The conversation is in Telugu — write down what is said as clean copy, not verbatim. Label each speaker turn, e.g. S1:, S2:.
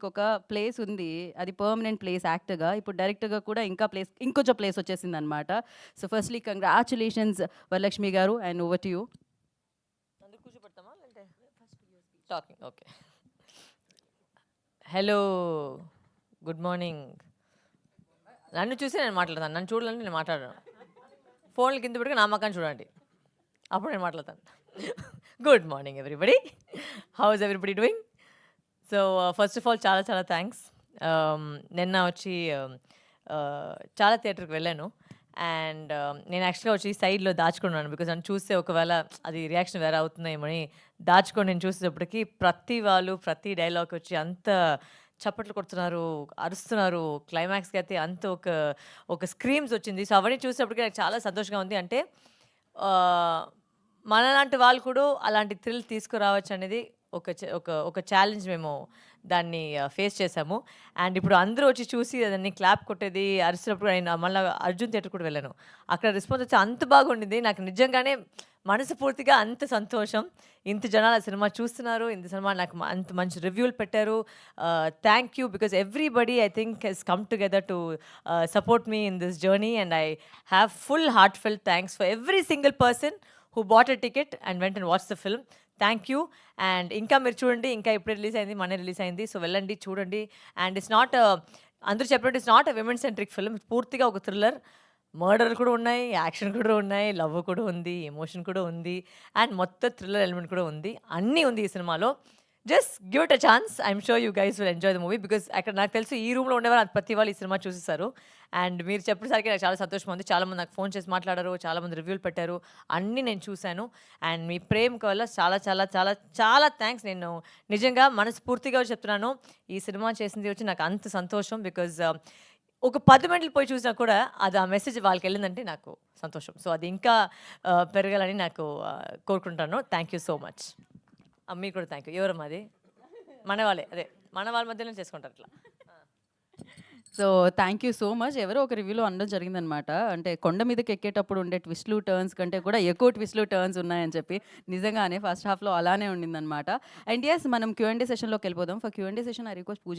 S1: ఒక ప్లేస్ ఉంది. అది పర్మనెంట్ ప్లేస్ యాక్టర్‌గా. ఇప్పుడు డైరెక్టర్‌గా కూడా ఇంకొంచెం ప్లేస్ వచ్చేసిందనమాట. సో, ఫస్ట్‌లీ కంగ్రాచ్యులేషన్స్ వరలక్ష్మి గారు అండ్ ఓవర్ టు యూ.
S2: అందరూ కూర్చోబెడతామా లేదంటే talking okay. Hello, good morning. నన్ను చూసి నేను మాట్లాడతాను, నన్ను చూడాలంటే నేను మాట్లాడను. ఫోన్లు కింద పెట్టుకుని నా మకాన్ని చూడండి, అప్పుడు నేను మాట్లాడతాను. Good morning everybody, how is everybody doing? So first of all చాలా చాలా థ్యాంక్స్. నిన్న వచ్చి చాలా థియేటర్కి వెళ్ళాను. అండ్ నేను యాక్చువల్గా వచ్చి సైడ్లో దాచుకున్నాను, బికాజ్ నన్ను చూస్తే ఒకవేళ అది రియాక్షన్ వేరే అవుతుందేమని దాచుకొని నేను చూసేటప్పటికి ప్రతి వాళ్ళు ప్రతి డైలాగ్ వచ్చి అంత చప్పట్లు కొడుతున్నారు, అరుస్తున్నారు. క్లైమాక్స్కి అయితే అంత ఒక ఒక స్క్రీమ్స్ వచ్చింది. సో అవన్నీ చూసేటప్పటికి నాకు చాలా సంతోషంగా ఉంది. అంటే మనలాంటి వాళ్ళు కూడా అలాంటి థ్రిల్ తీసుకురావచ్చు అనేది ఒక ఛాలెంజ్ మేము దాన్ని ఫేస్ చేసాము. అండ్ ఇప్పుడు అందరూ వచ్చి చూసి దాన్ని క్లాప్ కొట్టేది, అరిసినప్పుడు నేను మళ్ళీ అర్జున్ థియేటర్ కూడా వెళ్ళాను. అక్కడ రెస్పాన్స్ వచ్చి అంత బాగుండింది. నాకు నిజంగానే మనస్ఫూర్తిగా అంత సంతోషం. ఇంత జనాలు ఆ సినిమా చూస్తున్నారు, ఇంత సినిమా నాకు అంత మంచి రివ్యూలు పెట్టారు. Thank you, because everybody I think he's come together to support me in this journey. And I have full heart felt thanks for every single person who bought a ticket and went and watched the film. Thank you. And ఇంకా మీరు చూడండి, ఇంకా ఇప్పుడే రిలీజ్ అయింది, మొన్నే రిలీజ్ అయింది. సో వెళ్ళండి, చూడండి. అండ్ ఇట్స్ నాట్ అందరూ చెప్పినట్టు it's not a women centric film. పూర్తిగా ఒక థ్రిల్లర్. మర్డర్ కూడా ఉన్నాయి, యాక్షన్ కూడా ఉన్నాయి, లవ్ కూడా ఉంది, ఎమోషన్ కూడా ఉంది, అండ్ మొత్తం థ్రిల్లర్ ఎలిమెంట్ కూడా ఉంది. అన్నీ ఉంది ఈ సినిమాలో. Just give it a chance. I'm sure you guys will enjoy the movie, because అక్కడ నాకు తెలుసు ఈ రూమ్లో ఉండేవారు ప్రతి వాళ్ళు ఈ సినిమా చూసేసారు. అండ్ మీరు చెప్పేసరికి నాకు చాలా సంతోషం ఉంది. చాలామంది నాకు ఫోన్ చేసి మాట్లాడారు, చాలామంది రివ్యూలు పెట్టారు, అన్నీ నేను చూశాను. అండ్ మీ ప్రేమకు వల్ల చాలా చాలా చాలా చాలా థ్యాంక్స్. నేను నిజంగా మనస్ఫూర్తిగా చెప్తున్నాను, ఈ సినిమా చేసింది వచ్చి నాకు అంత సంతోషం. బికాజ్ ఒక 10 మందిలు పోయి చూసినా కూడా అది ఆ మెసేజ్ వాళ్ళకి వెళ్ళిందంటే నాకు సంతోషం. సో అది ఇంకా పెరగాలని నాకు కోరుకుంటాను. Thank you so much. మీకు కూడా థ్యాంక్ యూ. ఎవరమ్మా అది? మన వాళ్ళే, అదే మన వాళ్ళ మధ్యలో చేసుకుంటారు ఇట్లా.
S1: So, thank you so much. ఎవరో ఒక రివ్యూలో అనడం జరిగిందనమాట. అంటే కొండ మీదకి ఎక్కేటప్పుడు ఉండే ట్విస్ట్‌లు, టర్న్స్ కంటే కూడా ఎక్కువ ట్విస్ట్‌లు, టర్న్స్ ఉన్నాయని చెప్పి. నిజంగానే ఫస్ట్ హాఫ్‌లో అలానే ఉండిందనమాట. అండ్ యెస్, మనం క్యూ అండ్ ఏ సెషన్‌లోకి వెళ్ళిపోదాం. For Q and A session I request puja